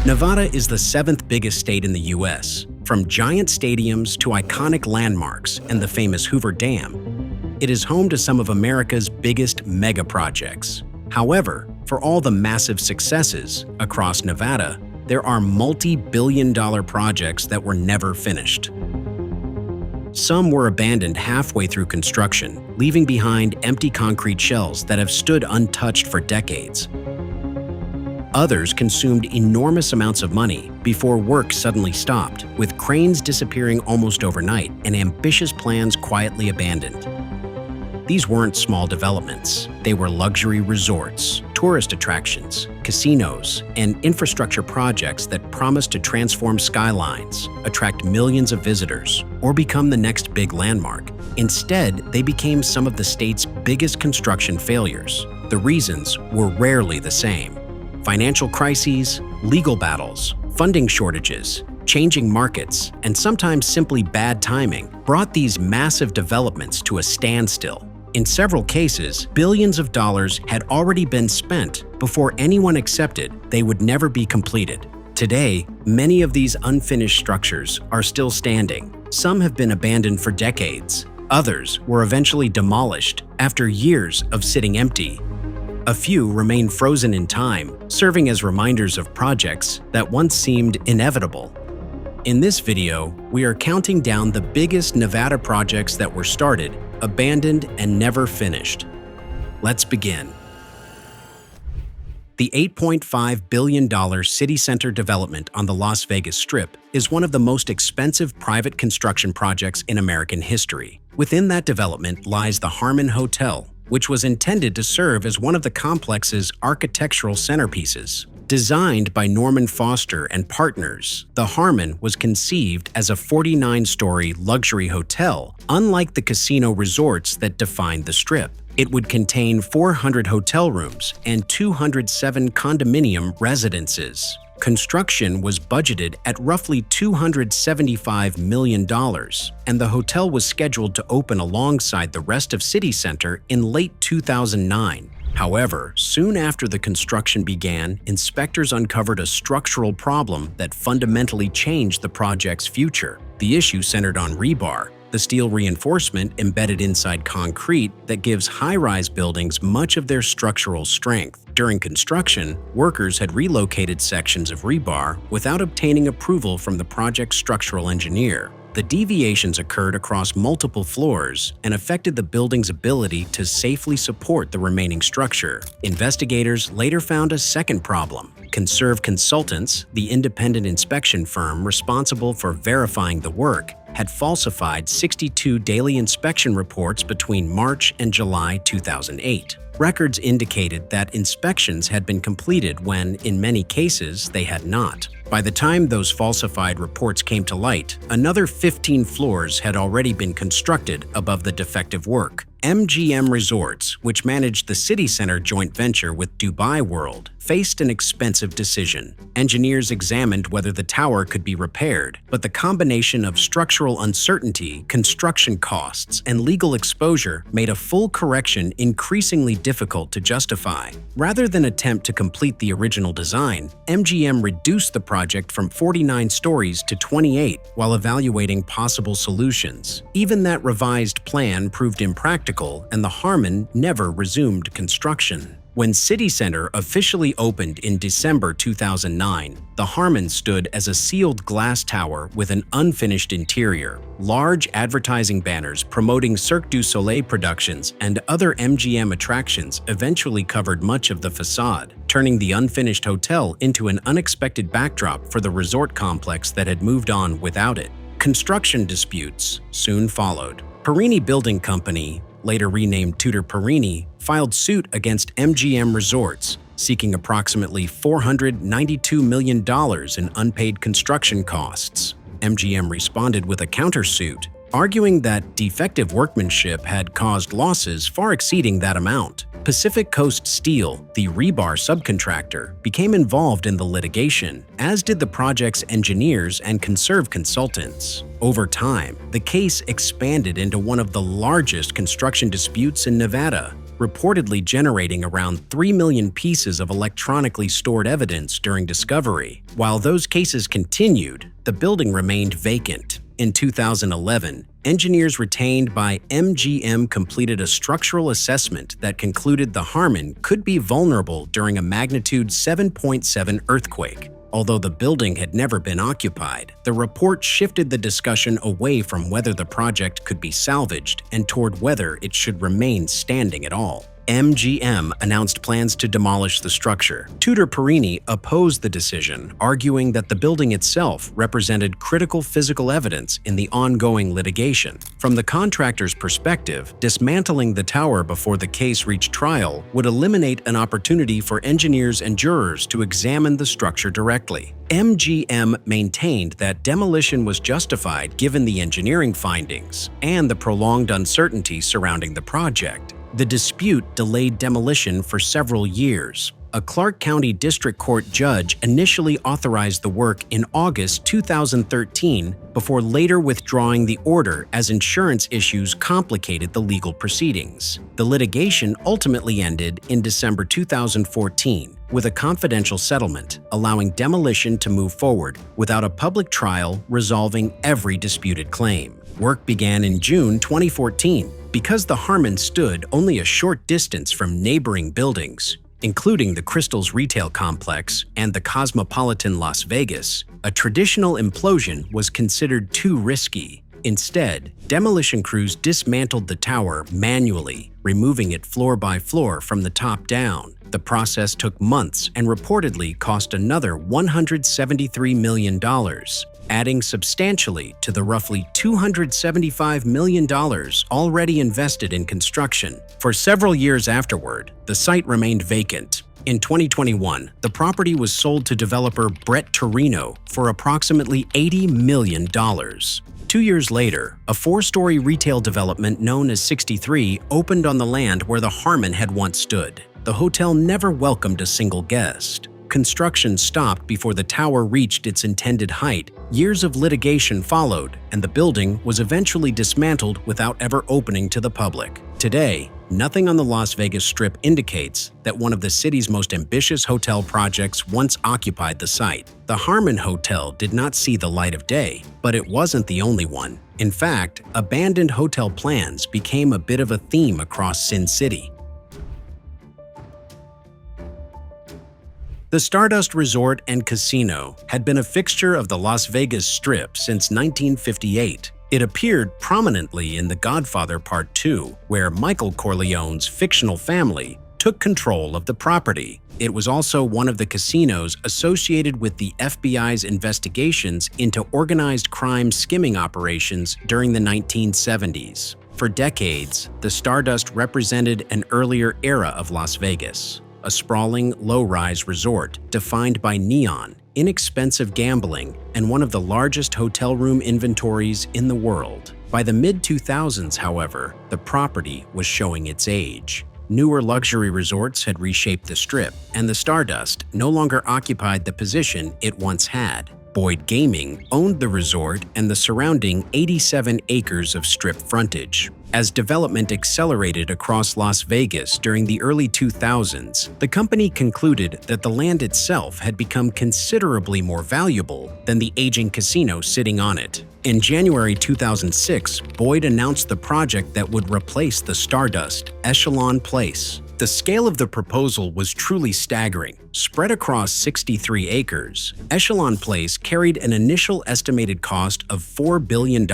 Nevada is the seventh biggest state in the U.S. From giant stadiums to iconic landmarks and the famous Hoover Dam, it is home to some of America's biggest megaprojects. However, for all the massive successes across Nevada, there are multi-billion-dollar projects that were never finished. Some were abandoned halfway through construction, leaving behind empty concrete shells that have stood untouched for decades. Others consumed enormous amounts of money before work suddenly stopped, with cranes disappearing almost overnight and ambitious plans quietly abandoned. These weren't small developments. They were luxury resorts, tourist attractions, casinos, and infrastructure projects that promised to transform skylines, attract millions of visitors, or become the next big landmark. Instead, they became some of the state's biggest construction failures. The reasons were rarely the same. Financial crises, legal battles, funding shortages, changing markets, and sometimes simply bad timing brought these massive developments to a standstill. In several cases, billions of dollars had already been spent before anyone accepted they would never be completed. Today, many of these unfinished structures are still standing. Some have been abandoned for decades. Others were eventually demolished after years of sitting empty. A few remain frozen in time, serving as reminders of projects that once seemed inevitable. In this video, we are counting down the biggest Nevada projects that were started, abandoned, and never finished. Let's begin. The $8.5 billion city center development on the Las Vegas Strip is one of the most expensive private construction projects in American history. Within that development lies the Harmon Hotel, which was intended to serve as one of the complex's architectural centerpieces. Designed by Norman Foster and partners, the Harmon was conceived as a 49-story luxury hotel, unlike the casino resorts that defined the Strip. It would contain 400 hotel rooms and 207 condominium residences. Construction was budgeted at roughly $275 million, and the hotel was scheduled to open alongside the rest of City Center in late 2009. However, soon after the construction began, inspectors uncovered a structural problem that fundamentally changed the project's future. The issue centered on rebar, the steel reinforcement embedded inside concrete that gives high-rise buildings much of their structural strength. During construction, workers had relocated sections of rebar without obtaining approval from the project's structural engineer. The deviations occurred across multiple floors and affected the building's ability to safely support the remaining structure. Investigators later found a second problem. Conserve Consultants, the independent inspection firm responsible for verifying the work, had falsified 62 daily inspection reports between March and July 2008. Records indicated that inspections had been completed when, in many cases, they had not. By the time those falsified reports came to light, another 15 floors had already been constructed above the defective work. MGM Resorts, which managed the City Center joint venture with Dubai World, faced an expensive decision. Engineers examined whether the tower could be repaired, but the combination of structural uncertainty, construction costs, and legal exposure made a full correction increasingly difficult to justify. Rather than attempt to complete the original design, MGM reduced the project from 49 stories to 28 while evaluating possible solutions. Even that revised plan proved impractical, and the Harmon never resumed construction. When City Center officially opened in December 2009, the Harmon stood as a sealed glass tower with an unfinished interior. Large advertising banners promoting Cirque du Soleil productions and other MGM attractions eventually covered much of the facade, turning the unfinished hotel into an unexpected backdrop for the resort complex that had moved on without it. Construction disputes soon followed. Perini Building Company, later renamed Tudor Perini, filed suit against MGM Resorts, seeking approximately $492 million in unpaid construction costs. MGM responded with a countersuit, arguing that defective workmanship had caused losses far exceeding that amount. Pacific Coast Steel, the rebar subcontractor, became involved in the litigation, as did the project's engineers and Conserve Consultants. Over time, the case expanded into one of the largest construction disputes in Nevada. reportedly generating around 3 million pieces of electronically stored evidence during discovery. While those cases continued, the building remained vacant. In 2011, engineers retained by MGM completed a structural assessment that concluded the Harmon could be vulnerable during a magnitude 7.7 earthquake. Although the building had never been occupied, the report shifted the discussion away from whether the project could be salvaged and toward whether it should remain standing at all. MGM announced plans to demolish the structure. Tudor Perini opposed the decision, arguing that the building itself represented critical physical evidence in the ongoing litigation. From the contractor's perspective, dismantling the tower before the case reached trial would eliminate an opportunity for engineers and jurors to examine the structure directly. MGM maintained that demolition was justified given the engineering findings and the prolonged uncertainty surrounding the project. The dispute delayed demolition for several years. A Clark County District Court judge initially authorized the work in August 2013 before later withdrawing the order as insurance issues complicated the legal proceedings. The litigation ultimately ended in December 2014 with a confidential settlement, allowing demolition to move forward without a public trial resolving every disputed claim. Work began in June 2014. Because the Harmon stood only a short distance from neighboring buildings, including the Crystals retail complex and the cosmopolitan Las Vegas, a traditional implosion was considered too risky. Instead, demolition crews dismantled the tower manually, removing it floor by floor from the top down. The process took months and reportedly cost another $173 million, adding substantially to the roughly $275 million already invested in construction. For several years afterward, the site remained vacant. In 2021, the property was sold to developer Brett Torino for approximately $80 million. 2 years later, a 4-story retail development known as 63 opened on the land where the Harmon had once stood. The hotel never welcomed a single guest. Construction stopped before the tower reached its intended height. Years of litigation followed, and the building was eventually dismantled without ever opening to the public. Today, nothing on the Las Vegas Strip indicates that one of the city's most ambitious hotel projects once occupied the site. The Harmon Hotel did not see the light of day, but it wasn't the only one. In fact, abandoned hotel plans became a bit of a theme across Sin City. The Stardust Resort and Casino had been a fixture of the Las Vegas Strip since 1958. It appeared prominently in The Godfather Part 2, where Michael Corleone's fictional family took control of the property. It was also one of the casinos associated with the FBI's investigations into organized crime skimming operations during the 1970s. For decades, the Stardust represented an earlier era of Las Vegas. A sprawling, low-rise resort defined by neon, inexpensive gambling, and one of the largest hotel room inventories in the world. By the mid-2000s, however, the property was showing its age. Newer luxury resorts had reshaped the Strip, and the Stardust no longer occupied the position it once had. Boyd Gaming owned the resort and the surrounding 87 acres of Strip frontage. As development accelerated across Las Vegas during the early 2000s, the company concluded that the land itself had become considerably more valuable than the aging casino sitting on it. In January 2006, Boyd announced the project that would replace the Stardust, Echelon Place. The scale of the proposal was truly staggering. Spread across 63 acres, Echelon Place carried an initial estimated cost of $4 billion,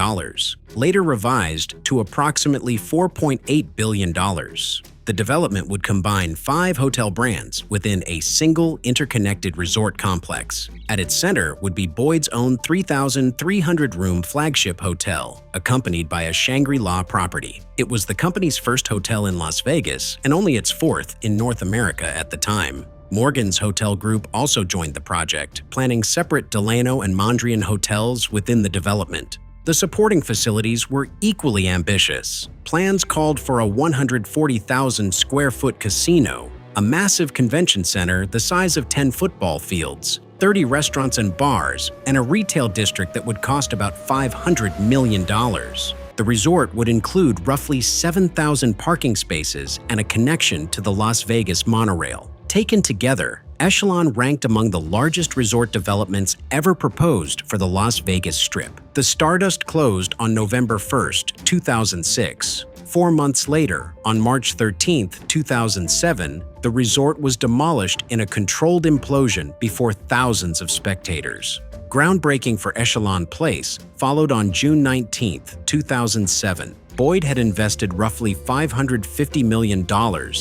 later revised to approximately $4.8 billion. The development would combine 5 hotel brands within a single interconnected resort complex. At its center would be Boyd's own 3,300-room flagship hotel, accompanied by a Shangri-La property. It was the company's first hotel in Las Vegas and only its 4th in North America at the time. Morgan's Hotel Group also joined the project, planning separate Delano and Mondrian hotels within the development. The supporting facilities were equally ambitious. Plans called for a 140,000-square-foot casino, a massive convention center the size of 10 football fields, 30 restaurants and bars, and a retail district that would cost about $500 million. The resort would include roughly 7,000 parking spaces and a connection to the Las Vegas monorail. Taken together, Echelon ranked among the largest resort developments ever proposed for the Las Vegas Strip. The Stardust closed on November 1, 2006. 4 months later, on March 13, 2007, the resort was demolished in a controlled implosion before thousands of spectators. Groundbreaking for Echelon Place followed on June 19, 2007. Boyd had invested roughly $550 million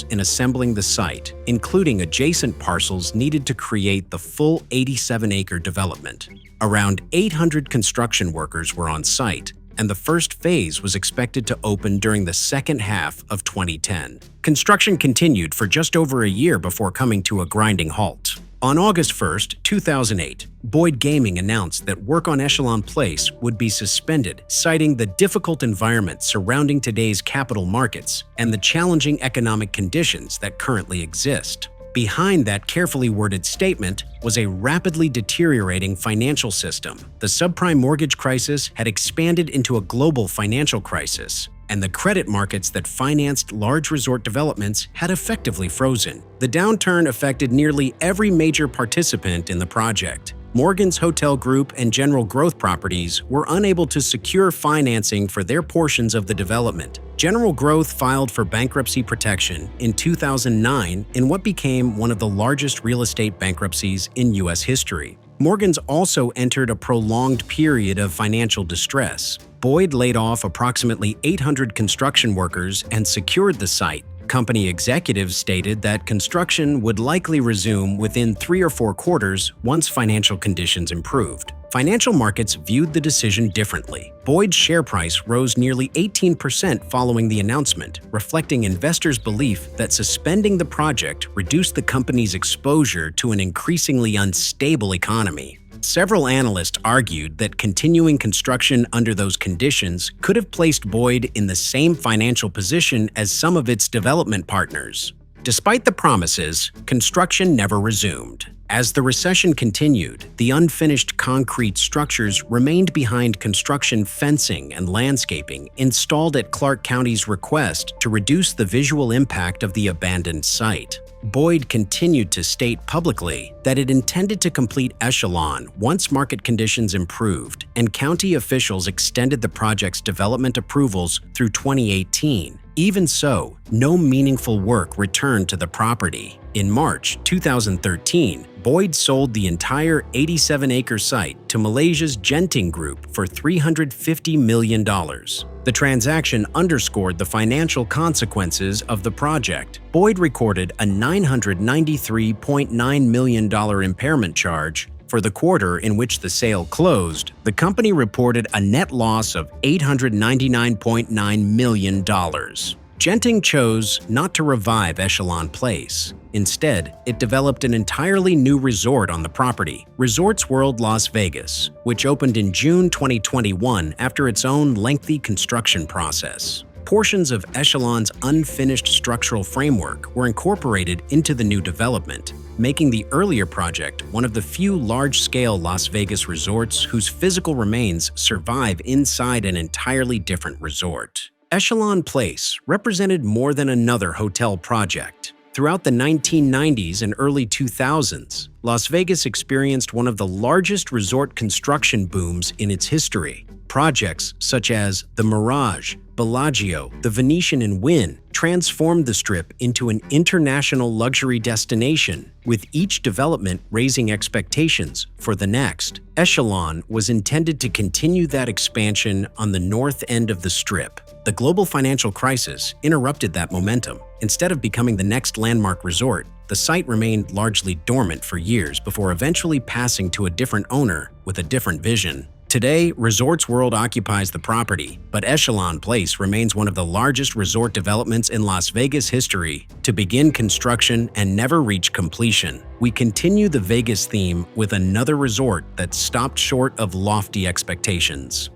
in assembling the site, including adjacent parcels needed to create the full 87-acre development. Around 800 construction workers were on site, and the first phase was expected to open during the second half of 2010. Construction continued for just over a year before coming to a grinding halt. On August 1, 2008, Boyd Gaming announced that work on Echelon Place would be suspended, citing the difficult environment surrounding today's capital markets and the challenging economic conditions that currently exist. Behind that carefully worded statement was a rapidly deteriorating financial system. The subprime mortgage crisis had expanded into a global financial crisis, and the credit markets that financed large resort developments had effectively frozen. The downturn affected nearly every major participant in the project. Morgan's Hotel Group and General Growth Properties were unable to secure financing for their portions of the development. General Growth filed for bankruptcy protection in 2009 in what became one of the largest real estate bankruptcies in U.S. history. Morgan's also entered a prolonged period of financial distress. Boyd laid off approximately 800 construction workers and secured the site. Company executives stated that construction would likely resume within 3 or 4 quarters once financial conditions improved. Financial markets viewed the decision differently. Boyd's share price rose nearly 18% following the announcement, reflecting investors' belief that suspending the project reduced the company's exposure to an increasingly unstable economy. Several analysts argued that continuing construction under those conditions could have placed Boyd in the same financial position as some of its development partners. Despite the promises, construction never resumed. As the recession continued, the unfinished concrete structures remained behind construction fencing and landscaping installed at Clark County's request to reduce the visual impact of the abandoned site. Boyd continued to state publicly that it intended to complete Echelon once market conditions improved, and county officials extended the project's development approvals through 2018. Even so, no meaningful work returned to the property. In March 2013, Boyd sold the entire 87-acre site to Malaysia's Genting Group for $350 million. The transaction underscored the financial consequences of the project. Boyd recorded a $993.9 million impairment charge. For the quarter in which the sale closed, the company reported a net loss of $899.9 million. Genting chose not to revive Echelon Place. Instead, it developed an entirely new resort on the property, Resorts World Las Vegas, which opened in June 2021 after its own lengthy construction process. Portions of Echelon's unfinished structural framework were incorporated into the new development, making the earlier project one of the few large-scale Las Vegas resorts whose physical remains survive inside an entirely different resort. Echelon Place represented more than another hotel project. Throughout the 1990s and early 2000s, Las Vegas experienced one of the largest resort construction booms in its history. Projects such as the Mirage, Bellagio, the Venetian, and Wynn transformed the Strip into an international luxury destination, with each development raising expectations for the next. Echelon was intended to continue that expansion on the north end of the Strip. The global financial crisis interrupted that momentum. Instead of becoming the next landmark resort, the site remained largely dormant for years before eventually passing to a different owner with a different vision. Today, Resorts World occupies the property, but Echelon Place remains one of the largest resort developments in Las Vegas history to begin construction and never reach completion. We continue the Vegas theme with another resort that stopped short of lofty expectations.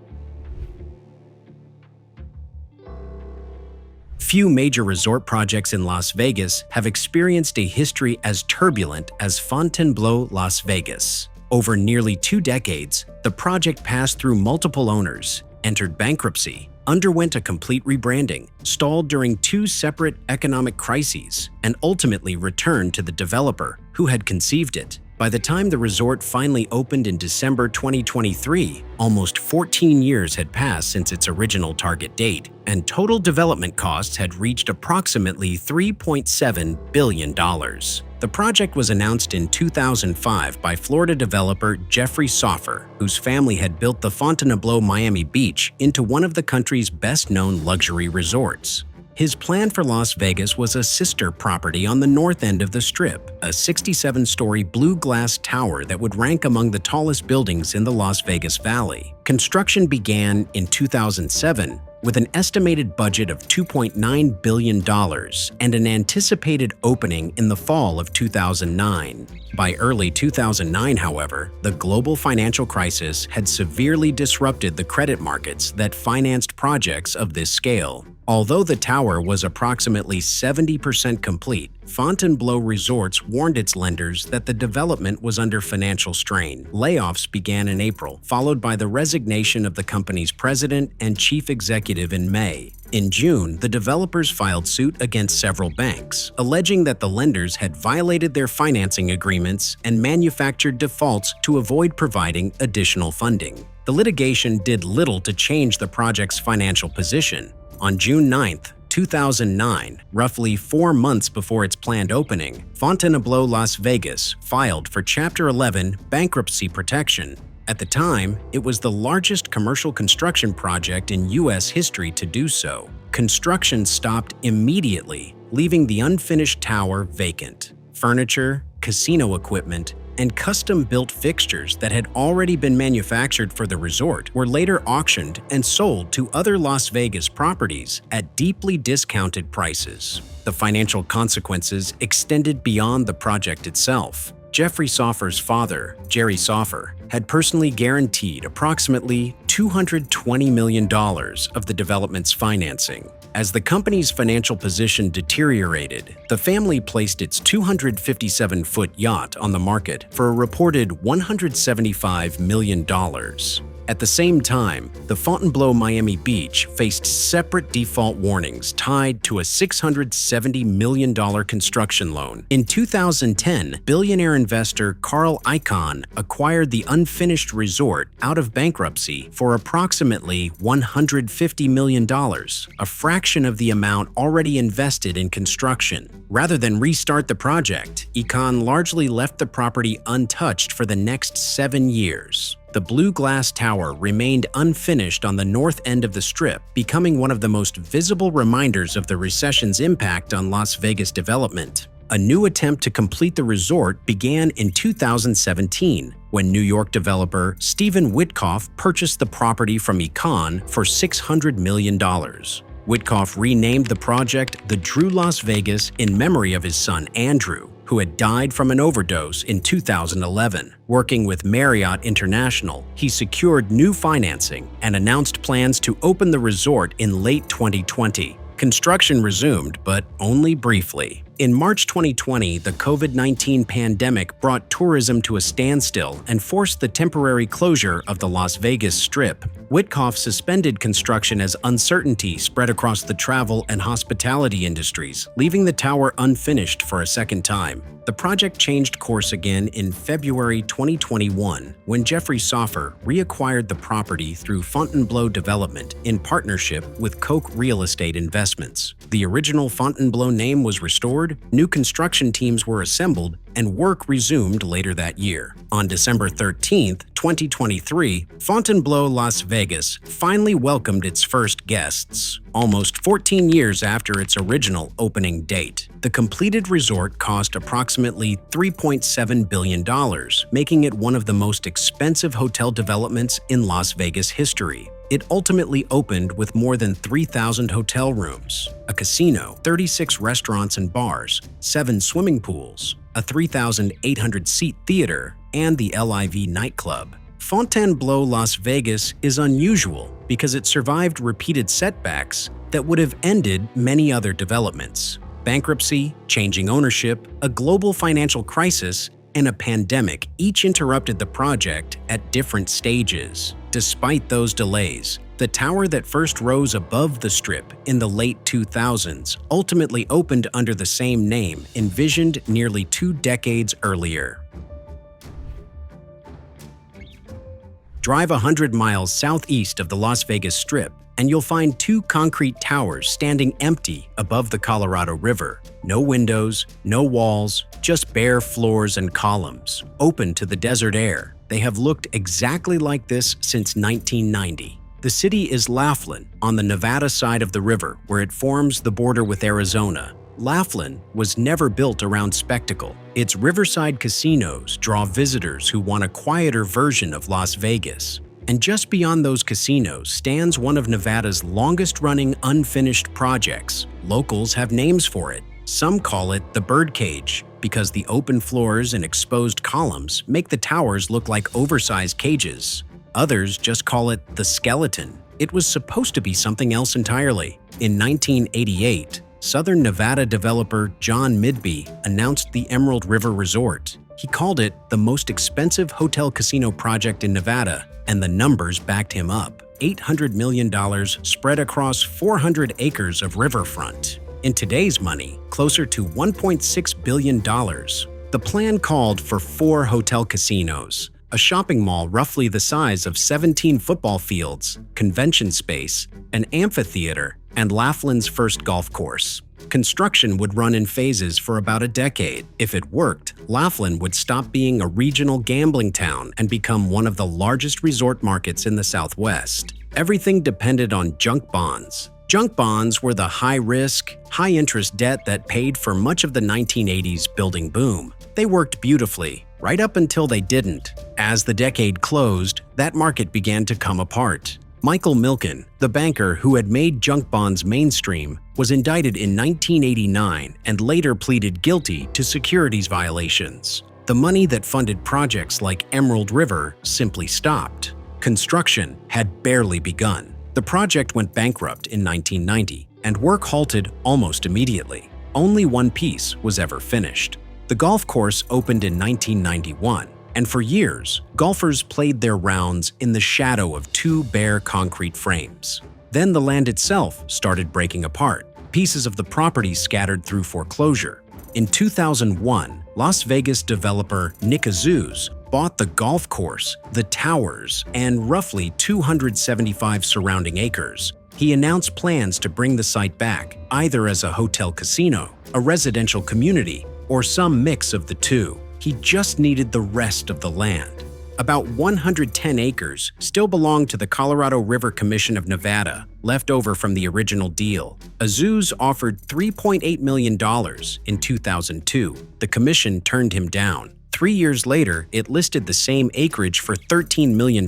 Few major resort projects in Las Vegas have experienced a history as turbulent as Fontainebleau Las Vegas. Over nearly 2 decades, the project passed through multiple owners, entered bankruptcy, underwent a complete rebranding, stalled during two separate economic crises, and ultimately returned to the developer who had conceived it. By the time the resort finally opened in December 2023, almost 14 years had passed since its original target date, and total development costs had reached approximately $3.7 billion. The project was announced in 2005 by Florida developer Jeffrey Soffer, whose family had built the Fontainebleau Miami Beach into one of the country's best-known luxury resorts. His plan for Las Vegas was a sister property on the north end of the Strip, a 67-story blue glass tower that would rank among the tallest buildings in the Las Vegas Valley. Construction began in 2007 with an estimated budget of $2.9 billion and an anticipated opening in the fall of 2009. By early 2009, however, the global financial crisis had severely disrupted the credit markets that financed projects of this scale. Although the tower was approximately 70% complete, Fontainebleau Resorts warned its lenders that the development was under financial strain. Layoffs began in April, followed by the resignation of the company's president and chief executive in May. In June, the developers filed suit against several banks, alleging that the lenders had violated their financing agreements and manufactured defaults to avoid providing additional funding. The litigation did little to change the project's financial position. On June 9, 2009, roughly 4 months before its planned opening, Fontainebleau Las Vegas filed for Chapter 11 bankruptcy protection. At the time, it was the largest commercial construction project in U.S. history to do so. Construction stopped immediately, leaving the unfinished tower vacant. Furniture, casino equipment, and custom-built fixtures that had already been manufactured for the resort were later auctioned and sold to other Las Vegas properties at deeply discounted prices. The financial consequences extended beyond the project itself. Jeffrey Soffer's father, Jerry Soffer, had personally guaranteed approximately $220 million of the development's financing. As the company's financial position deteriorated, the family placed its 257-foot yacht on the market for a reported $175 million. At the same time, the Fontainebleau Miami Beach faced separate default warnings tied to a $670 million construction loan. In 2010, billionaire investor Carl Icahn acquired the unfinished resort out of bankruptcy for approximately $150 million, a fraction of the amount already invested in construction. Rather than restart the project, Icahn largely left the property untouched for the next 7 years. The blue glass tower remained unfinished on the north end of the Strip, becoming one of the most visible reminders of the recession's impact on Las Vegas development. A new attempt to complete the resort began in 2017, when New York developer Stephen Witkoff purchased the property from Echelon for $600 million. Witkoff renamed the project the Drew Las Vegas in memory of his son Andrew, who had died from an overdose in 2011. Working with Marriott International, he secured new financing and announced plans to open the resort in late 2020. Construction resumed, but only briefly. In March 2020, the COVID-19 pandemic brought tourism to a standstill and forced the temporary closure of the Las Vegas Strip. Witkoff suspended construction as uncertainty spread across the travel and hospitality industries, leaving the tower unfinished for a second time. The project changed course again in February 2021 when Jeffrey Soffer reacquired the property through Fontainebleau Development in partnership with Koch Real Estate Investments. The original Fontainebleau name was restored, new construction teams were assembled, and work resumed later that year. On December 13, 2023, Fontainebleau Las Vegas finally welcomed its first guests, almost 14 years after its original opening date. The completed resort cost approximately $3.7 billion, making it one of the most expensive hotel developments in Las Vegas history. It ultimately opened with more than 3,000 hotel rooms, a casino, 36 restaurants and bars, 7 swimming pools, a 3,800-seat theater, and the LIV nightclub. Fontainebleau Las Vegas is unusual because it survived repeated setbacks that would have ended many other developments. Bankruptcy, changing ownership, a global financial crisis, and a pandemic each interrupted the project at different stages. Despite those delays, The tower that first rose above the Strip in the late 2000s ultimately opened under the same name, envisioned nearly 2 decades earlier. Drive 100 miles southeast of the Las Vegas Strip, and you'll find 2 concrete towers standing empty above the Colorado River. No windows, no walls, just bare floors and columns, open to the desert air. They have looked exactly like this since 1990. The city is Laughlin, on the Nevada side of the river, where it forms the border with Arizona. Laughlin was never built around spectacle. Its riverside casinos draw visitors who want a quieter version of Las Vegas. And just beyond those casinos stands one of Nevada's longest-running unfinished projects. Locals have names for it. Some call it the birdcage, because the open floors and exposed columns make the towers look like oversized cages. Others just call it the skeleton. It was supposed to be something else entirely. In 1988, Southern Nevada developer John Midby announced the Emerald River Resort. He called it the most expensive hotel casino project in Nevada, and the numbers backed him up. $800 million spread across 400 acres of riverfront. In today's money, closer to $1.6 billion. The plan called for 4 hotel casinos, a shopping mall roughly the size of 17 football fields, convention space, an amphitheater, and Laughlin's first golf course. Construction would run in phases for about a decade. If it worked, Laughlin would stop being a regional gambling town and become one of the largest resort markets in the Southwest. Everything depended on junk bonds. Junk bonds were the high-risk, high-interest debt that paid for much of the 1980s building boom. They worked beautifully, right up until they didn't. As the decade closed, that market began to come apart. Michael Milken, the banker who had made junk bonds mainstream, was indicted in 1989 and later pleaded guilty to securities violations. The money that funded projects like Emerald River simply stopped. Construction had barely begun. The project went bankrupt in 1990, and work halted almost immediately. Only one piece was ever finished. The golf course opened in 1991, and for years, golfers played their rounds in the shadow of 2 bare concrete frames. Then the land itself started breaking apart, pieces of the property scattered through foreclosure. In 2001, Las Vegas developer Nick Azuz bought the golf course, the towers, and roughly 275 surrounding acres. He announced plans to bring the site back, either as a hotel casino, a residential community, or some mix of the two. He just needed the rest of the land. About 110 acres still belong to the Colorado River Commission of Nevada, left over from the original deal. Azuz offered $3.8 million in 2002. The commission turned him down. 3 years later, it listed the same acreage for $13 million,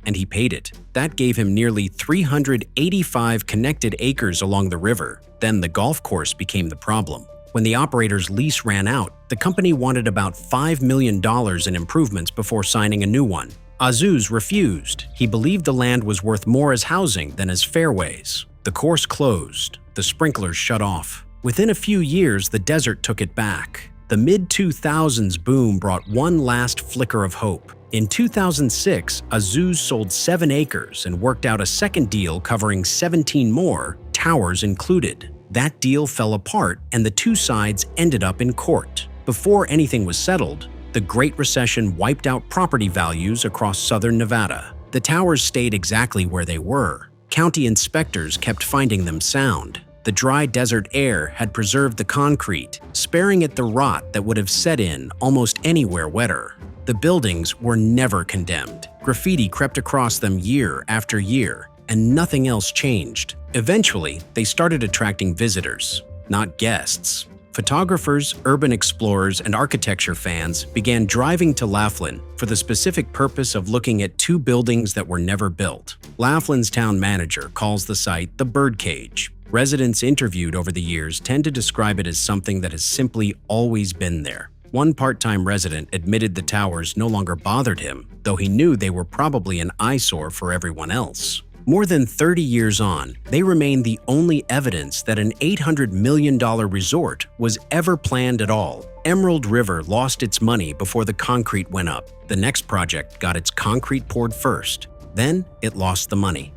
and he paid it. That gave him nearly 385 connected acres along the river. Then the golf course became the problem. When the operator's lease ran out, the company wanted about $5 million in improvements before signing a new one. Azuz refused. He believed the land was worth more as housing than as fairways. The course closed. The sprinklers shut off. Within a few years, the desert took it back. The mid-2000s boom brought one last flicker of hope. In 2006, Azuz sold 7 acres and worked out a second deal covering 17 more, towers included. That deal fell apart and the two sides ended up in court. Before anything was settled, the Great Recession wiped out property values across southern Nevada. The towers stayed exactly where they were. County inspectors kept finding them sound. The dry desert air had preserved the concrete, sparing it the rot that would have set in almost anywhere wetter. The buildings were never condemned. Graffiti crept across them year after year, and nothing else changed. Eventually, they started attracting visitors, not guests. Photographers, urban explorers, and architecture fans began driving to Laughlin for the specific purpose of looking at 2 buildings that were never built. Laughlin's town manager calls the site the birdcage. Residents interviewed over the years tend to describe it as something that has simply always been there. One part-time resident admitted the towers no longer bothered him, though he knew they were probably an eyesore for everyone else. More than 30 years on, they remain the only evidence that an $800 million resort was ever planned at all. Emerald River lost its money before the concrete went up. The next project got its concrete poured first. Then it lost the money.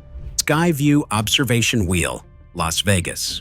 SkyVue Observation Wheel, Las Vegas.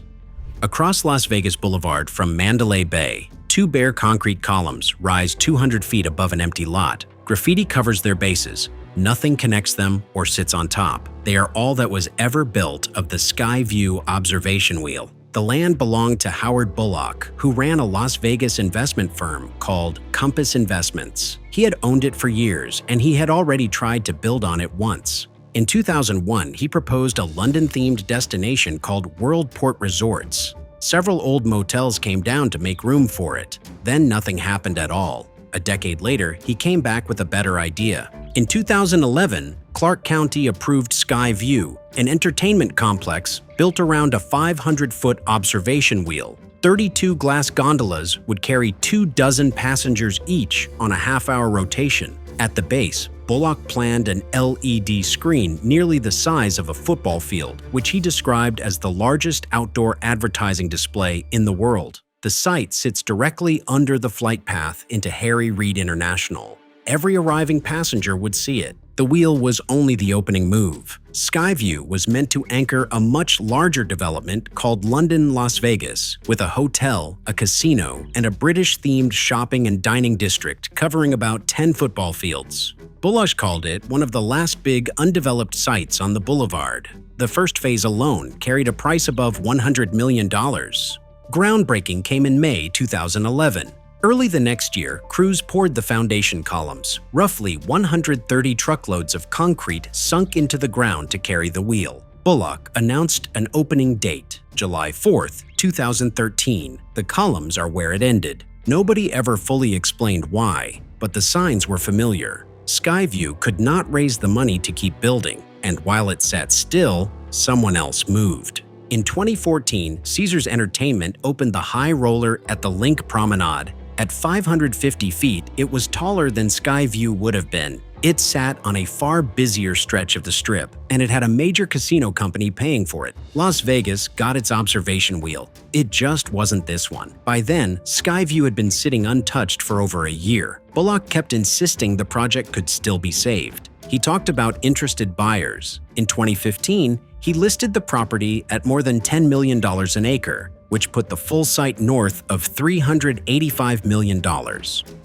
Across Las Vegas Boulevard from Mandalay Bay, two bare concrete columns rise 200 feet above an empty lot. Graffiti covers their bases. Nothing connects them or sits on top. They are all that was ever built of the SkyVue Observation Wheel. The land belonged to Howard Bullock, who ran a Las Vegas investment firm called Compass Investments. He had owned it for years, and he had already tried to build on it once. In 2001, he proposed a London-themed destination called Worldport Resorts. Several old motels came down to make room for it. Then nothing happened at all. A decade later, he came back with a better idea. In 2011, Clark County approved SkyVue, an entertainment complex built around a 500-foot observation wheel. 32 glass gondolas would carry 24 passengers each on a half-hour rotation. At the base, Bullock planned an LED screen nearly the size of a football field, which he described as the largest outdoor advertising display in the world. The site sits directly under the flight path into Harry Reid International. Every arriving passenger would see it. The wheel was only the opening move. SkyVue was meant to anchor a much larger development called London Las Vegas, with a hotel, a casino, and a British-themed shopping and dining district covering about 10 football fields. Bullock called it one of the last big undeveloped sites on the boulevard. The first phase alone carried a price above $100 million. Groundbreaking came in May 2011. Early the next year, crews poured the foundation columns. Roughly 130 truckloads of concrete sunk into the ground to carry the wheel. Bullock announced an opening date, July 4, 2013. The columns are where it ended. Nobody ever fully explained why, but the signs were familiar. SkyVue could not raise the money to keep building, and while it sat still, someone else moved. In 2014, Caesars Entertainment opened the high roller at the Link Promenade. At 550 feet, it was taller than SkyVue would have been. It sat on a far busier stretch of the Strip, and it had a major casino company paying for it. Las Vegas got its observation wheel. It just wasn't this one. By then, SkyVue had been sitting untouched for over a year. Bullock kept insisting the project could still be saved. He talked about interested buyers. In 2015, he listed the property at more than $10 million an acre, which put the full site north of $385 million.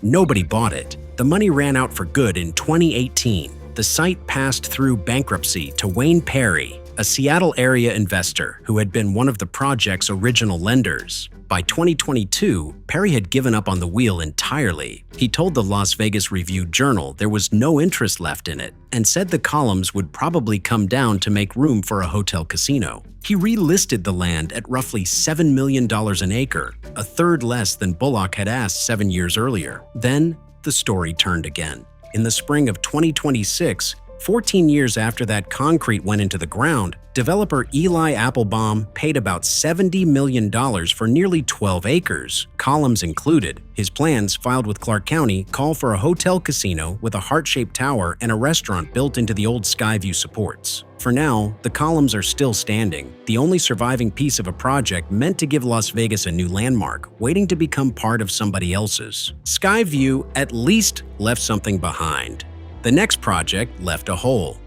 Nobody bought it. The money ran out for good in 2018. The site passed through bankruptcy to Wayne Perry, a Seattle area investor who had been one of the project's original lenders. By 2022, Perry had given up on the wheel entirely. He told the Las Vegas Review-Journal there was no interest left in it and said the columns would probably come down to make room for a hotel casino. He relisted the land at roughly $7 million an acre, a third less than Bullock had asked 7 years earlier. Then, the story turned again. In the spring of 2026, 14 years after that concrete went into the ground, developer Eli Applebaum paid about $70 million for nearly 12 acres, columns included. His plans, filed with Clark County, call for a hotel casino with a heart-shaped tower and a restaurant built into the old SkyVue supports. For now, the columns are still standing, the only surviving piece of a project meant to give Las Vegas a new landmark, waiting to become part of somebody else's. SkyVue at least left something behind. The next project left a hole.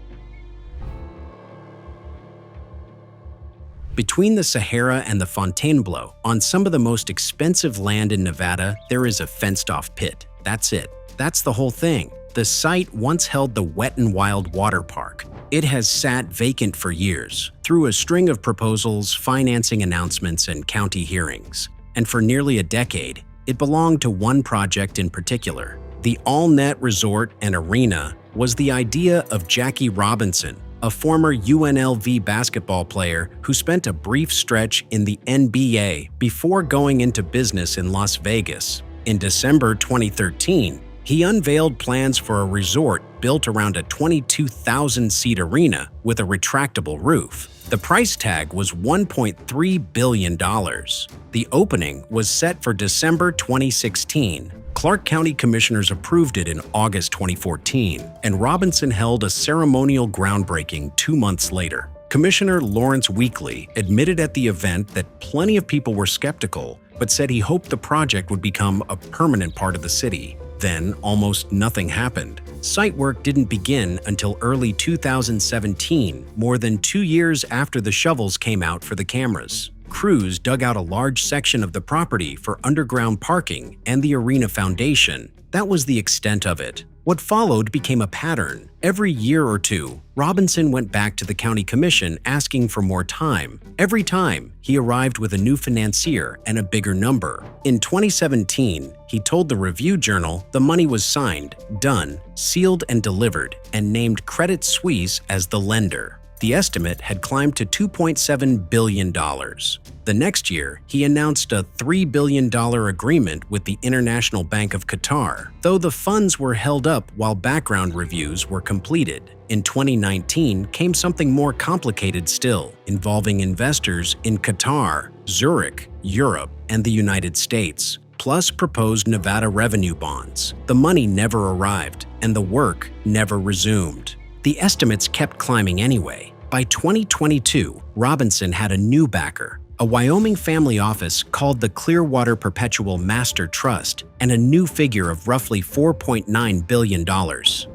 Between the Sahara and the Fontainebleau, on some of the most expensive land in Nevada, there is a fenced-off pit. That's it. That's the whole thing. The site once held the Wet n Wild water park. It has sat vacant for years, through a string of proposals, financing announcements, and county hearings. And for nearly a decade, it belonged to one project in particular. The AllNet Resort and Arena was the idea of Jackie Robinson, a former UNLV basketball player who spent a brief stretch in the NBA before going into business in Las Vegas. In December 2013, he unveiled plans for a resort built around a 22,000-seat arena with a retractable roof. The price tag was $1.3 billion. The opening was set for December 2016. Clark County commissioners approved it in August 2014, and Robinson held a ceremonial groundbreaking 2 months later. Commissioner Lawrence Weekley admitted at the event that plenty of people were skeptical, but said he hoped the project would become a permanent part of the city. Then, almost nothing happened. Site work didn't begin until early 2017, more than 2 years after the shovels came out for the cameras. Crews dug out a large section of the property for underground parking and the arena foundation. That was the extent of it. What followed became a pattern. Every year or two, Robinson went back to the county commission asking for more time. Every time, he arrived with a new financier and a bigger number. In 2017, he told the Review Journal the money was signed, done, sealed and delivered, and named Credit Suisse as the lender. The estimate had climbed to $2.7 billion. The next year, he announced a $3 billion agreement with the International Bank of Qatar, though the funds were held up while background reviews were completed. In 2019 came something more complicated still, involving investors in Qatar, Zurich, Europe, and the United States, plus proposed Nevada revenue bonds. The money never arrived, and the work never resumed. The estimates kept climbing anyway. By 2022, Robinson had a new backer, a Wyoming family office called the Clearwater Perpetual Master Trust, and a new figure of roughly $4.9 billion.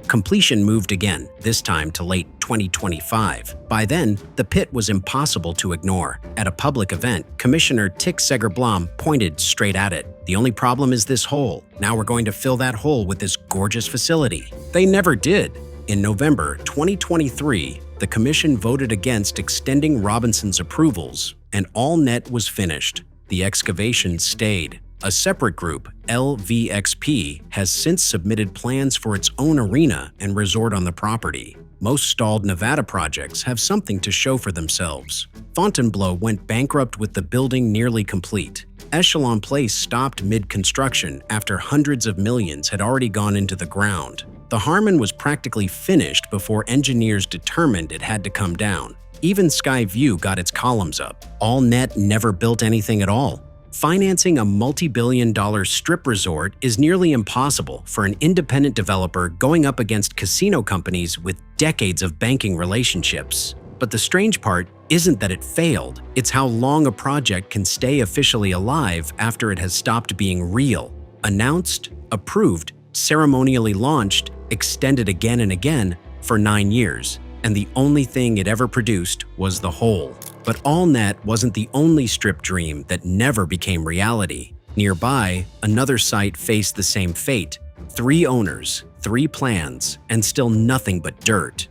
Completion moved again, this time to late 2025. By then, the pit was impossible to ignore. At a public event, Commissioner Tick Segerblom pointed straight at it. The only problem is this hole. Now we're going to fill that hole with this gorgeous facility. They never did. In November 2023, the commission voted against extending Robinson's approvals, and AllNet was finished. The excavation stayed. A separate group, LVXP, has since submitted plans for its own arena and resort on the property. Most stalled Nevada projects have something to show for themselves. Fontainebleau went bankrupt with the building nearly complete. Echelon Place stopped mid-construction after hundreds of millions had already gone into the ground. The Harmon was practically finished before engineers determined it had to come down. Even SkyVue got its columns up. AllNet never built anything at all. Financing a multi-billion-dollar strip resort is nearly impossible for an independent developer going up against casino companies with decades of banking relationships. But the strange part isn't that it failed, it's how long a project can stay officially alive after it has stopped being real. Announced, approved, ceremonially launched, extended again and again for 9 years, and the only thing it ever produced was the hole. But AllNet wasn't the only strip dream that never became reality. Nearby, another site faced the same fate. 3 owners, 3 plans, and still nothing but dirt.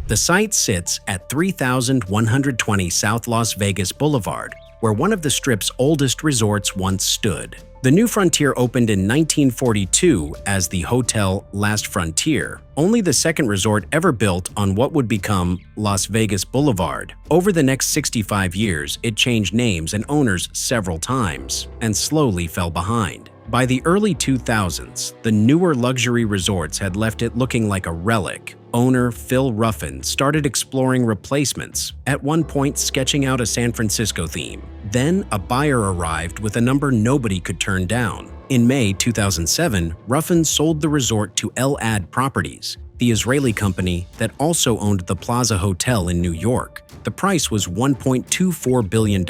The site sits at 3120 South Las Vegas Boulevard, where one of the Strip's oldest resorts once stood. The new frontier opened in 1942 as the Hotel Last Frontier, only the second resort ever built on what would become Las Vegas Boulevard. Over the next 65 years, it changed names and owners several times, and slowly fell behind. By the early 2000s, the newer luxury resorts had left it looking like a relic. Owner Phil Ruffin started exploring replacements, at one point sketching out a San Francisco theme. Then a buyer arrived with a number nobody could turn down. In May 2007, Ruffin sold the resort to Elad Properties, the Israeli company that also owned the Plaza Hotel in New York. The price was $1.24 billion,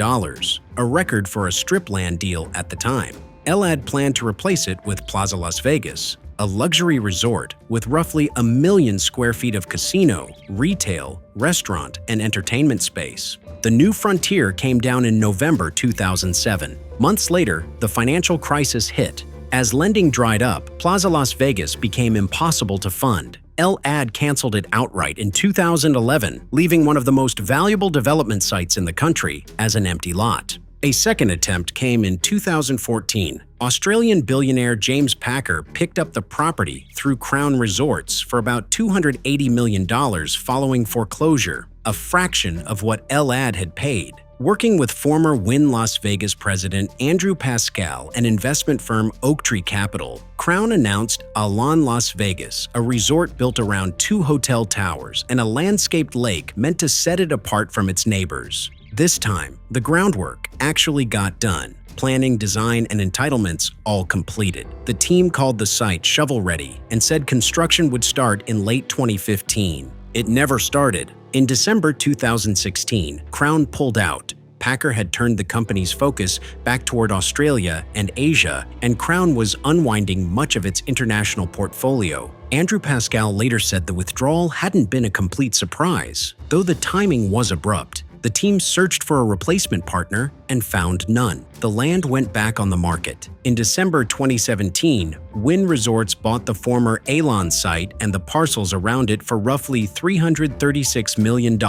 a record for a strip land deal at the time. Elad planned to replace it with Plaza Las Vegas, a luxury resort with roughly 1 million square feet of casino, retail, restaurant, and entertainment space. The new frontier came down in November 2007. Months later, the financial crisis hit. As lending dried up, Plaza Las Vegas became impossible to fund. Elad canceled it outright in 2011, leaving one of the most valuable development sites in the country as an empty lot. A second attempt came in 2014. Australian billionaire James Packer picked up the property through Crown Resorts for about $280 million following foreclosure, a fraction of what Elad had paid. Working with former Wynn Las Vegas president Andrew Pascal and investment firm Oaktree Capital, Crown announced Echelon Las Vegas, a resort built around 2 hotel towers and a landscaped lake meant to set it apart from its neighbors. This time, the groundwork actually got done. Planning, design, and entitlements all completed. The team called the site shovel-ready and said construction would start in late 2015. It never started. In December 2016, Crown pulled out. Packer had turned the company's focus back toward Australia and Asia, and Crown was unwinding much of its international portfolio. Andrew Pascal later said the withdrawal hadn't been a complete surprise, though the timing was abrupt. The team searched for a replacement partner and found none. The land went back on the market. In December 2017, Wynn Resorts bought the former Echelon site and the parcels around it for roughly $336 million.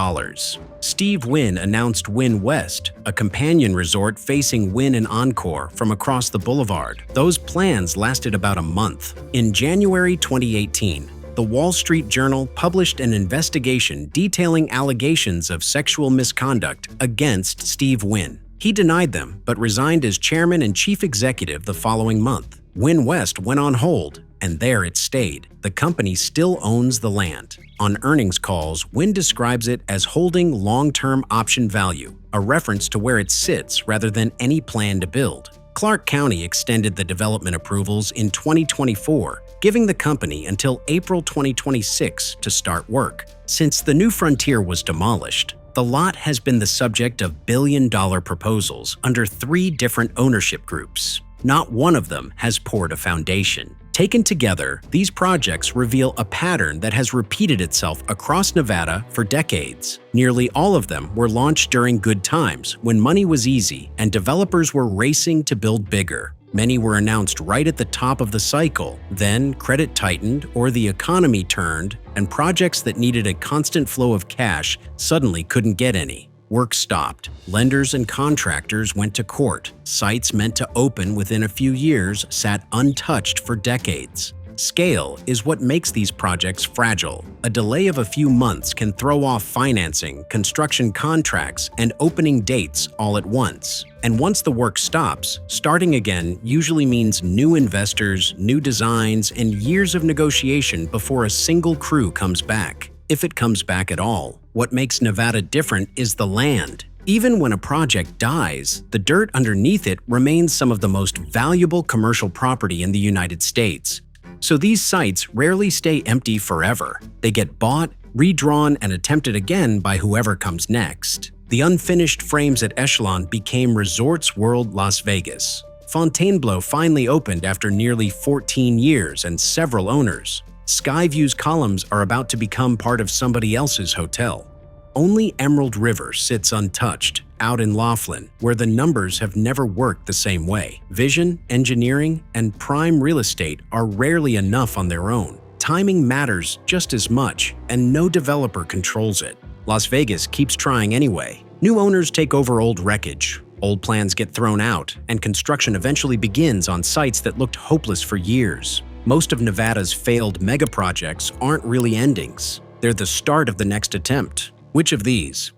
Steve Wynn announced Wynn West, a companion resort facing Wynn and Encore from across the boulevard. Those plans lasted about a month. In January 2018, the Wall Street Journal published an investigation detailing allegations of sexual misconduct against Steve Wynn. He denied them, but resigned as chairman and chief executive the following month. Wynn West went on hold, and there it stayed. The company still owns the land. On earnings calls, Wynn describes it as holding long-term option value, a reference to where it sits rather than any plan to build. Clark County extended the development approvals in 2024, giving the company until April 2026 to start work. Since the New Frontier was demolished, the lot has been the subject of billion-dollar proposals under 3 different ownership groups. Not one of them has poured a foundation. Taken together, these projects reveal a pattern that has repeated itself across Nevada for decades. Nearly all of them were launched during good times, when money was easy and developers were racing to build bigger. Many were announced right at the top of the cycle. Then credit tightened or the economy turned, and projects that needed a constant flow of cash suddenly couldn't get any. Work stopped. Lenders and contractors went to court. Sites meant to open within a few years sat untouched for decades. Scale is what makes these projects fragile. A delay of a few months can throw off financing, construction contracts, and opening dates all at once. And once the work stops, starting again usually means new investors, new designs, and years of negotiation before a single crew comes back. If it comes back at all. What makes Nevada different is the land. Even when a project dies, the dirt underneath it remains some of the most valuable commercial property in the United States. So these sites rarely stay empty forever. They get bought, redrawn, and attempted again by whoever comes next. The unfinished frames at Echelon became Resorts World Las Vegas. Fontainebleau finally opened after nearly 14 years and several owners. SkyVue's columns are about to become part of somebody else's hotel. Only Emerald River sits untouched, out in Laughlin, where the numbers have never worked the same way. Vision, engineering, and prime real estate are rarely enough on their own. Timing matters just as much, and no developer controls it. Las Vegas keeps trying anyway. New owners take over old wreckage. Old plans get thrown out, and construction eventually begins on sites that looked hopeless for years. Most of Nevada's failed megaprojects aren't really endings. They're the start of the next attempt. Which of these?